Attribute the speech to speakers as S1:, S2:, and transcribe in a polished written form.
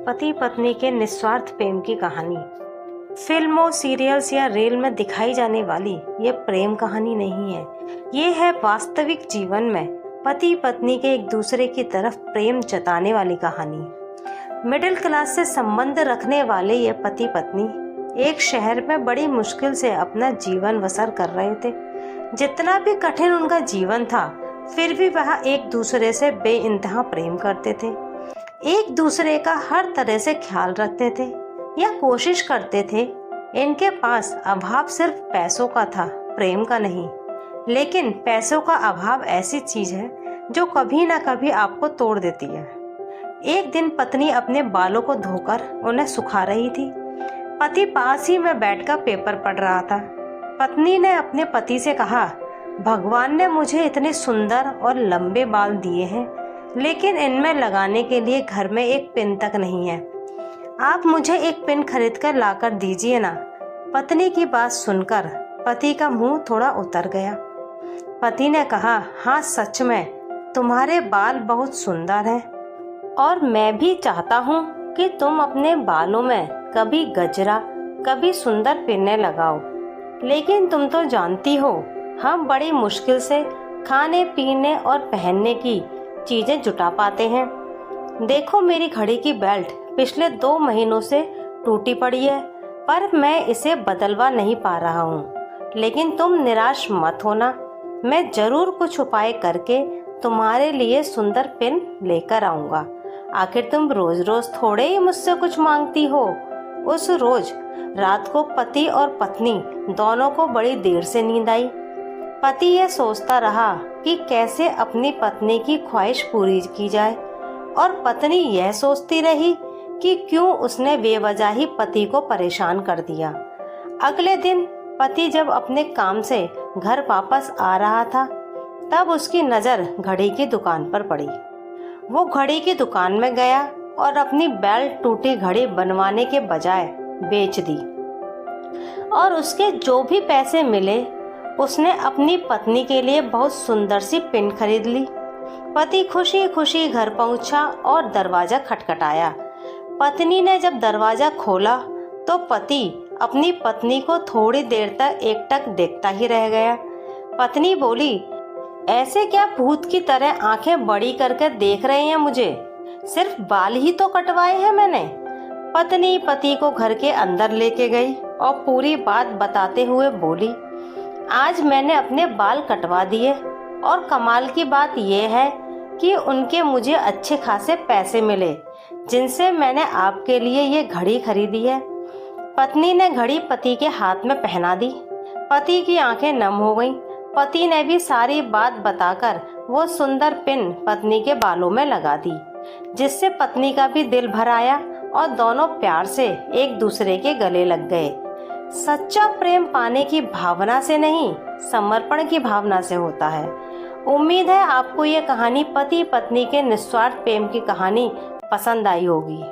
S1: पति पत्नी के निस्वार्थ प्रेम की कहानी। फिल्मों, सीरियल्स या रील में दिखाई जाने वाली ये प्रेम कहानी नहीं है। ये है वास्तविक जीवन में पति पत्नी के एक दूसरे की तरफ प्रेम जताने वाली कहानी। मिडिल क्लास से संबंध रखने वाले ये पति पत्नी एक शहर में बड़ी मुश्किल से अपना जीवन बसर कर रहे थे। जितना भी कठिन उनका जीवन था, फिर भी वह एक दूसरे से बेइंतहा प्रेम करते थे। एक दूसरे का हर तरह से ख्याल रखते थे या कोशिश करते थे। इनके पास अभाव सिर्फ पैसों का था, प्रेम का नहीं। लेकिन पैसों का अभाव ऐसी चीज है जो कभी ना कभी आपको तोड़ देती है। एक दिन पत्नी अपने बालों को धोकर उन्हें सुखा रही थी। पति पास ही में बैठकर पेपर पढ़ रहा था। पत्नी ने अपने पति से कहा, भगवान ने मुझे इतने सुंदर और लंबे बाल दिए हैं, लेकिन इनमें लगाने के लिए घर में एक पिन तक नहीं है। आप मुझे एक पिन खरीद कर ला कर दीजिए ना। पत्नी की बात सुनकर पति का मुंह थोड़ा उतर गया। पति ने कहा, हाँ सच में तुम्हारे बाल बहुत सुंदर हैं और मैं भी चाहता हूँ कि तुम अपने बालों में कभी गजरा, कभी सुंदर पिनें लगाओ। लेकिन तुम तो जानती हो, हम बड़ी मुश्किल से खाने पीने और पहनने की चीजें जुटा पाते हैं। देखो मेरी घड़ी की बेल्ट पिछले 2 महीनों से टूटी पड़ी है, पर मैं इसे बदलवा नहीं पा रहा हूँ। लेकिन तुम निराश मत होना, मैं जरूर कुछ उपाय करके तुम्हारे लिए सुंदर पिन लेकर आऊँगा। आखिर तुम रोज रोज थोड़े ही मुझसे कुछ मांगती हो। उस रोज रात को पति और पत्नी दोनों को बड़ी देर से नींद आई। पति यह सोचता रहा कि कैसे अपनी पत्नी की ख्वाहिश पूरी की जाए, और पत्नी यह सोचती रही कि क्यों उसने बेवजह ही पति को परेशान कर दिया। अगले दिन पति जब अपने काम से घर वापस आ रहा था, तब उसकी नज़र घड़ी की दुकान पर पड़ी। वो घड़ी की दुकान में गया और अपनी बेल्ट टूटी घड़ी बनवाने के बजाय बेच दी, और उसके जो भी पैसे मिले उसने अपनी पत्नी के लिए बहुत सुंदर सी पिन खरीद ली। पति खुशी खुशी घर पहुंचा और दरवाजा खटखटाया। पत्नी ने जब दरवाजा खोला तो पति अपनी पत्नी को थोड़ी देर तक एकटक देखता ही रह गया। पत्नी बोली, ऐसे क्या भूत की तरह आंखें बड़ी करके देख रहे हैं मुझे? सिर्फ बाल ही तो कटवाए हैं मैंने। पत्नी पति को घर के अंदर लेके गई और पूरी बात बताते हुए बोली, आज मैंने अपने बाल कटवा दिए, और कमाल की बात यह है कि उनके मुझे अच्छे खासे पैसे मिले, जिनसे मैंने आपके लिए ये घड़ी खरीदी है। पत्नी ने घड़ी पति के हाथ में पहना दी। पति की आंखें नम हो गईं। पति ने भी सारी बात बताकर वो सुंदर पिन पत्नी के बालों में लगा दी, जिससे पत्नी का भी दिल भर आया और दोनों प्यार से एक दूसरे के गले लग गए। सच्चा प्रेम पाने की भावना से नहीं, समर्पण की भावना से होता है। उम्मीद है आपको ये कहानी पति पत्नी के निस्वार्थ प्रेम की कहानी पसंद आई होगी।